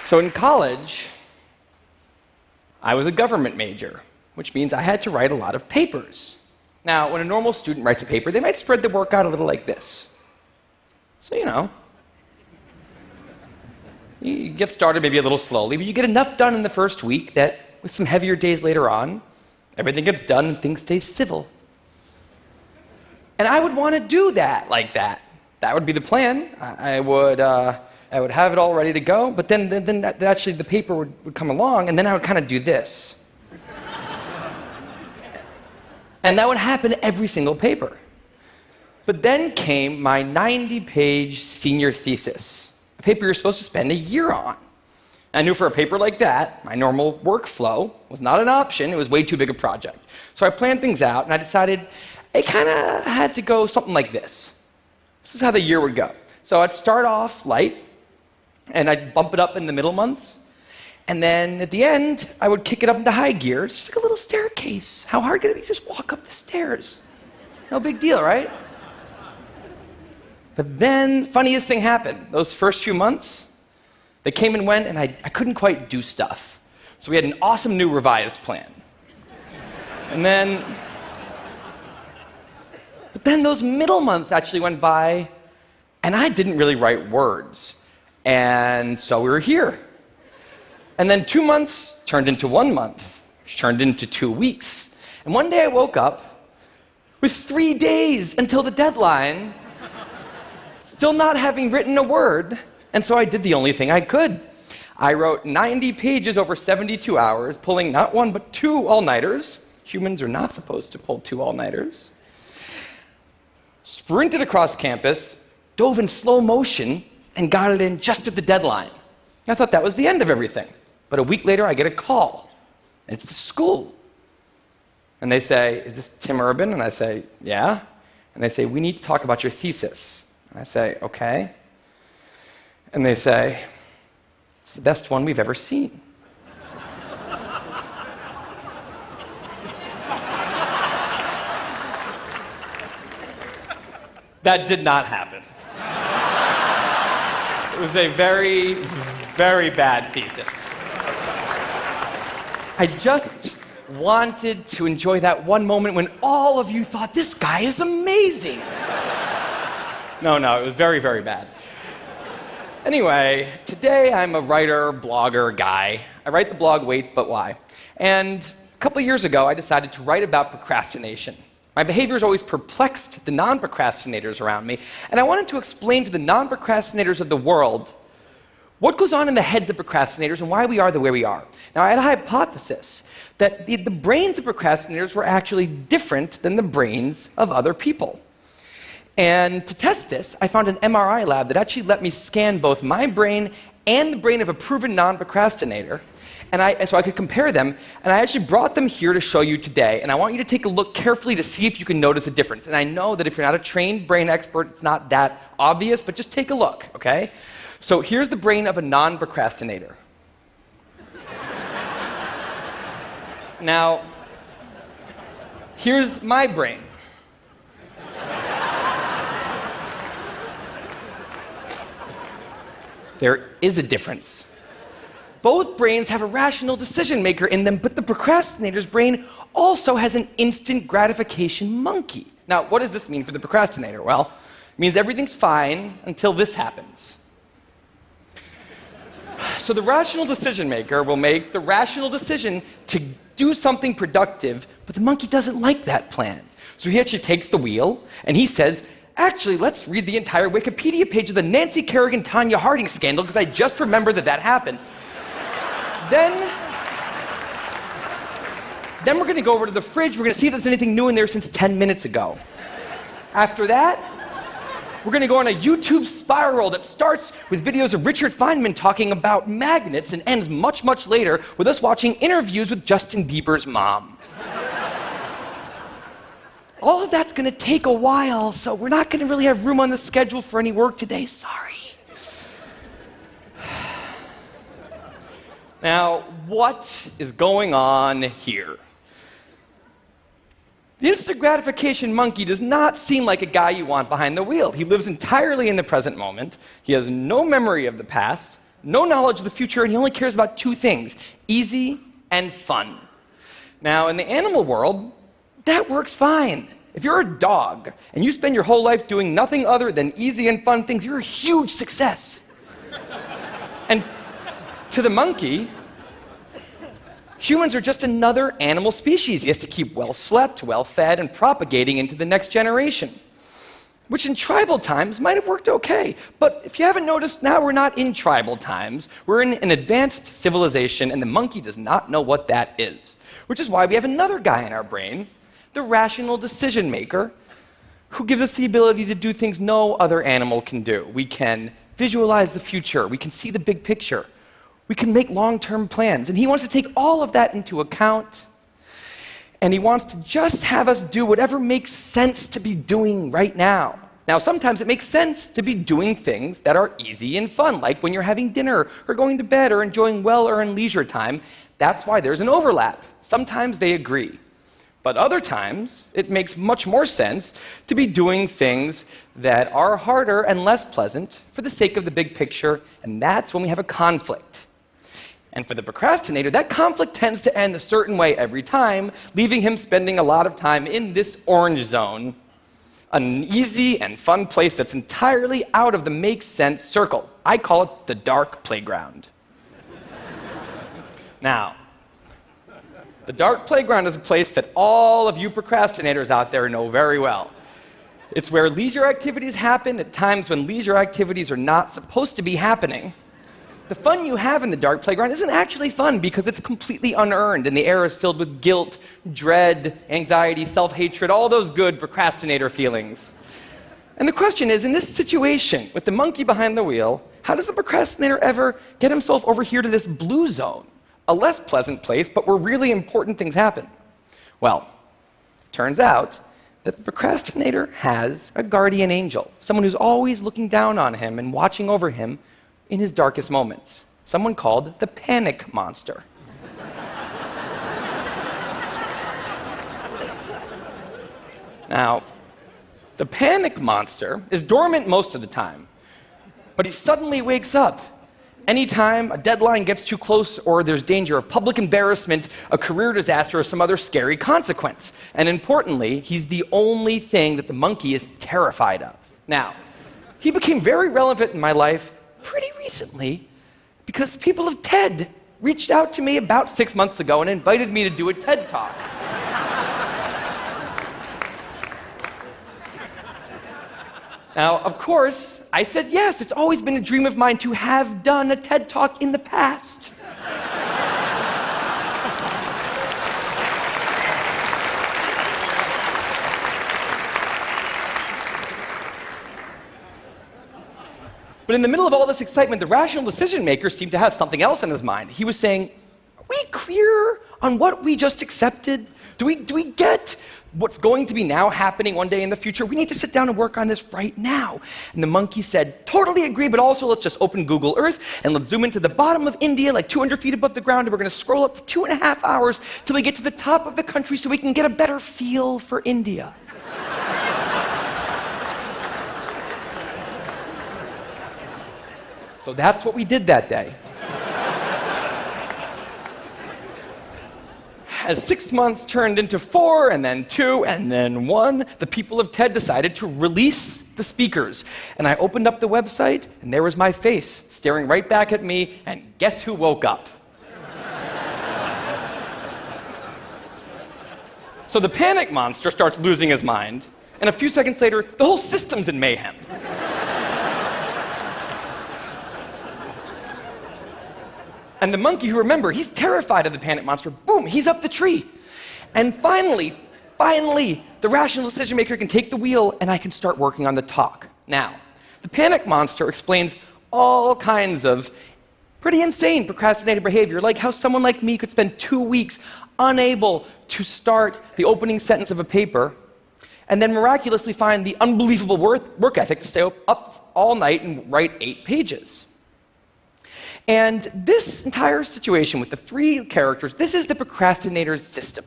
So in college, I was a government major, which means I had to write a lot of papers. Now, when a normal student writes a paper, they might spread the work out a little like this. So, you get started maybe a little slowly, but you get enough done in the first week that with some heavier days later on, everything gets done and things stay civil. And I would want to do that like that. That would be the plan. I would have it all ready to go, but then actually the paper would come along, and then I would kind of do this. And that would happen every single paper. But then came my 90-page senior thesis, a paper you're supposed to spend a year on. I knew for a paper like that, my normal workflow was not an option. It was way too big a project. So I planned things out, and I decided I kind of had to go something like this. This is how the year would go. So I'd start off light, and I'd bump it up in the middle months. And then at the end, I would kick it up into high gear. It's just like a little staircase. How hard could it be to just walk up the stairs? No big deal, right? But then, funniest thing happened. Those first few months, they came and went, and I couldn't quite do stuff. So we had an awesome new revised plan. But then those middle months actually went by, and I didn't really write words. And so we were here. And then 2 months turned into 1 month, which turned into 2 weeks. And one day I woke up with 3 days until the deadline, still not having written a word, and so I did the only thing I could. I wrote 90 pages over 72 hours, pulling not one but 2 all-nighters. Humans are not supposed to pull 2 all-nighters. Sprinted across campus, dove in slow motion, and got it in just at the deadline. I thought that was the end of everything. But a week later, I get a call. And it's the school. And they say, "Is this Tim Urban?" And I say, "Yeah." And they say, "We need to talk about your thesis." And I say, "Okay." And they say, "It's the best one we've ever seen." That did not happen. It was a very, very bad thesis. I just wanted to enjoy that one moment when all of you thought, "This guy is amazing." No, it was very, very bad. Anyway, today I'm a writer, blogger guy. I write the blog Wait, But Why? And a couple of years ago, I decided to write about procrastination. My behaviors always perplexed the non-procrastinators around me, and I wanted to explain to the non-procrastinators of the world what goes on in the heads of procrastinators and why we are the way we are. Now, I had a hypothesis that the brains of procrastinators were actually different than the brains of other people. And to test this, I found an MRI lab that actually let me scan both my brain and the brain of a proven non-procrastinator, so I could compare them, and I actually brought them here to show you today, and I want you to take a look carefully to see if you can notice a difference. And I know that if you're not a trained brain expert, it's not that obvious, but just take a look, okay? So here's the brain of a non-procrastinator. Now, here's my brain. There is a difference. Both brains have a rational decision maker in them, but the procrastinator's brain also has an instant gratification monkey. Now, what does this mean for the procrastinator? Well, it means everything's fine until this happens. So the rational decision maker will make the rational decision to do something productive, but the monkey doesn't like that plan. So he actually takes the wheel, and he says, "Actually, let's read the entire Wikipedia page of the Nancy Kerrigan-Tanya Harding scandal, because I just remembered that happened." Then we're going to go over to the fridge. We're going to see if there's anything new in there since 10 minutes ago. After that, we're going to go on a YouTube spiral that starts with videos of Richard Feynman talking about magnets and ends much, much later with us watching interviews with Justin Bieber's mom. All of that's going to take a while, so we're not going to really have room on the schedule for any work today. Sorry. Now, what is going on here? The instant gratification monkey does not seem like a guy you want behind the wheel. He lives entirely in the present moment. He has no memory of the past, no knowledge of the future, and he only cares about two things: easy and fun. Now, in the animal world, that works fine. If you're a dog and you spend your whole life doing nothing other than easy and fun things, you're a huge success. And to the monkey, humans are just another animal species he has to keep well slept, well fed, and propagating into the next generation, which in tribal times might have worked okay. But if you haven't noticed, now we're not in tribal times. We're in an advanced civilization, and the monkey does not know what that is, which is why we have another guy in our brain, the rational decision maker, who gives us the ability to do things no other animal can do. We can visualize the future. We can see the big picture. We can make long-term plans. And he wants to take all of that into account. And he wants to just have us do whatever makes sense to be doing right now. Now, sometimes it makes sense to be doing things that are easy and fun, like when you're having dinner or going to bed or enjoying well-earned leisure time. That's why there's an overlap. Sometimes they agree. But other times, it makes much more sense to be doing things that are harder and less pleasant for the sake of the big picture, and that's when we have a conflict. And for the procrastinator, that conflict tends to end a certain way every time, leaving him spending a lot of time in this orange zone, an easy and fun place that's entirely out of the make sense circle. I call it the dark playground. Now, the dark playground is a place that all of you procrastinators out there know very well. It's where leisure activities happen at times when leisure activities are not supposed to be happening. The fun you have in the dark playground isn't actually fun because it's completely unearned, and the air is filled with guilt, dread, anxiety, self-hatred, all those good procrastinator feelings. And the question is, in this situation, with the monkey behind the wheel, how does the procrastinator ever get himself over here to this blue zone? A less pleasant place, but where really important things happen. Well, it turns out that the procrastinator has a guardian angel, someone who's always looking down on him and watching over him in his darkest moments, someone called the panic monster. Now, the panic monster is dormant most of the time, but he suddenly wakes up anytime a deadline gets too close or there's danger of public embarrassment, a career disaster, or some other scary consequence. And importantly, he's the only thing that the monkey is terrified of. Now, he became very relevant in my life pretty recently because the people of TED reached out to me about 6 months ago and invited me to do a TED Talk. Now, of course, I said yes. It's always been a dream of mine to have done a TED Talk in the past. But in the middle of all this excitement, the rational decision maker seemed to have something else in his mind. He was saying, are we clear on what we just accepted? Do we get what's going to be now happening one day in the future? We need to sit down and work on this right now. And the monkey said, totally agree, but also let's just open Google Earth and let's zoom into the bottom of India, like 200 feet above the ground, and we're going to scroll up for 2.5 hours till we get to the top of the country so we can get a better feel for India. So that's what we did that day. As 6 months turned into 4, and then 2, and then 1, the people of TED decided to release the speakers. And I opened up the website, and there was my face staring right back at me, and guess who woke up? So the panic monster starts losing his mind, and a few seconds later, the whole system's in mayhem. And the monkey, who, remember, he's terrified of the panic monster, boom, he's up the tree. And finally, the rational decision maker can take the wheel and I can start working on the talk. Now, the panic monster explains all kinds of pretty insane procrastinated behavior, like how someone like me could spend 2 weeks unable to start the opening sentence of a paper and then miraculously find the unbelievable work ethic to stay up all night and write 8 pages. And this entire situation with the 3 characters, this is the procrastinator's system.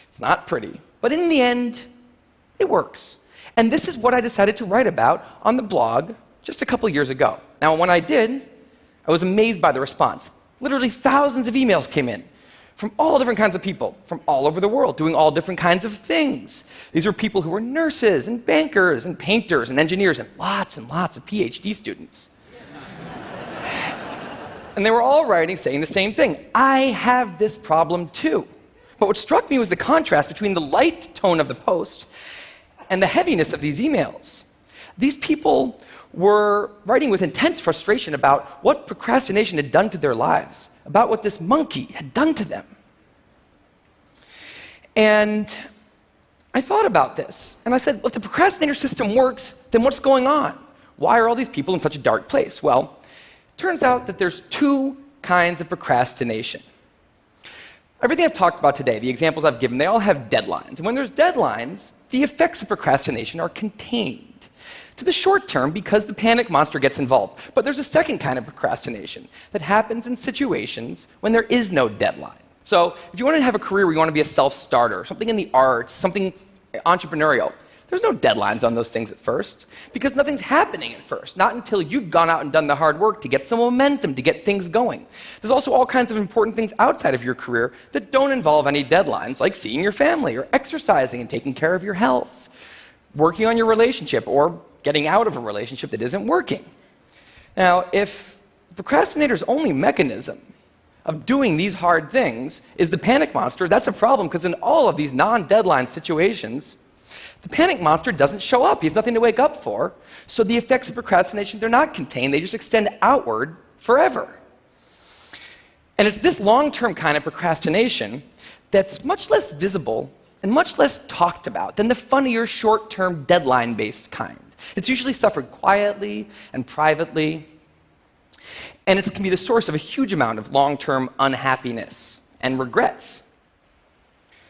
It's not pretty, but in the end, it works. And this is what I decided to write about on the blog just a couple years ago. Now, when I did, I was amazed by the response. Literally thousands of emails came in from all different kinds of people, from all over the world, doing all different kinds of things. These were people who were nurses and bankers and painters and engineers and lots of PhD students. And they were all writing saying the same thing. I have this problem too. But what struck me was the contrast between the light tone of the post and the heaviness of these emails. These people were writing with intense frustration about what procrastination had done to their lives, about what this monkey had done to them. And I thought about this, and I said, well, if the procrastinator system works, then what's going on? Why are all these people in such a dark place? Well, it turns out that there's two kinds of procrastination. Everything I've talked about today, the examples I've given, they all have deadlines. And when there's deadlines, the effects of procrastination are contained to the short term because the panic monster gets involved. But there's a second kind of procrastination that happens in situations when there is no deadline. So if you want to have a career where you want to be a self-starter, something in the arts, something entrepreneurial, there's no deadlines on those things at first because nothing's happening at first, not until you've gone out and done the hard work to get some momentum, to get things going. There's also all kinds of important things outside of your career that don't involve any deadlines, like seeing your family or exercising and taking care of your health, working on your relationship or getting out of a relationship that isn't working. Now, if the procrastinator's only mechanism of doing these hard things is the panic monster, that's a problem because in all of these non-deadline situations, the panic monster doesn't show up. He has nothing to wake up for. So the effects of procrastination, they're not contained. They just extend outward forever. And it's this long-term kind of procrastination that's much less visible and much less talked about than the funnier, short-term, deadline-based kind. It's usually suffered quietly and privately. And it can be the source of a huge amount of long-term unhappiness and regrets.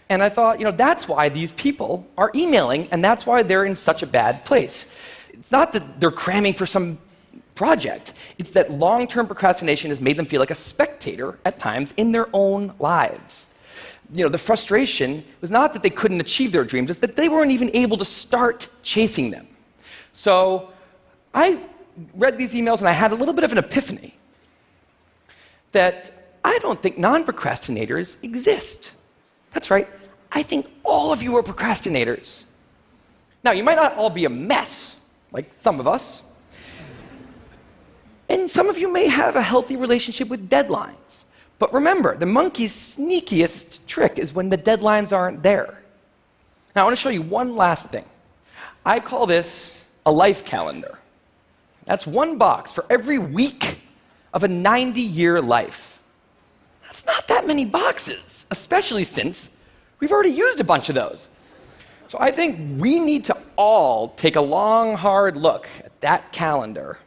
And I thought, that's why these people are emailing, and that's why they're in such a bad place. It's not that they're cramming for some project. It's that long-term procrastination has made them feel like a spectator at times in their own lives. The frustration was not that they couldn't achieve their dreams, it's that they weren't even able to start chasing them. So I read these emails and I had a little bit of an epiphany that I don't think non-procrastinators exist. That's right. I think all of you are procrastinators. Now, you might not all be a mess, like some of us. And some of you may have a healthy relationship with deadlines. But remember, the monkey's sneakiest trick is when the deadlines aren't there. Now, I want to show you one last thing. I call this a life calendar. That's one box for every week of a 90-year life. That's not that many boxes, especially since we've already used a bunch of those. So I think we need to all take a long, hard look at that calendar.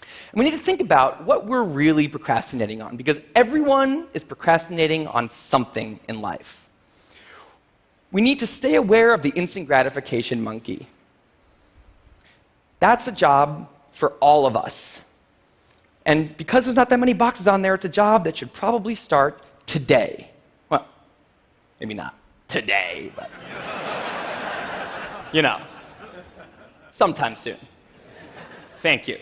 And we need to think about what we're really procrastinating on, because everyone is procrastinating on something in life. We need to stay aware of the instant gratification monkey. That's a job for all of us. And because there's not that many boxes on there, it's a job that should probably start today. Well, maybe not today, but sometime soon. Thank you.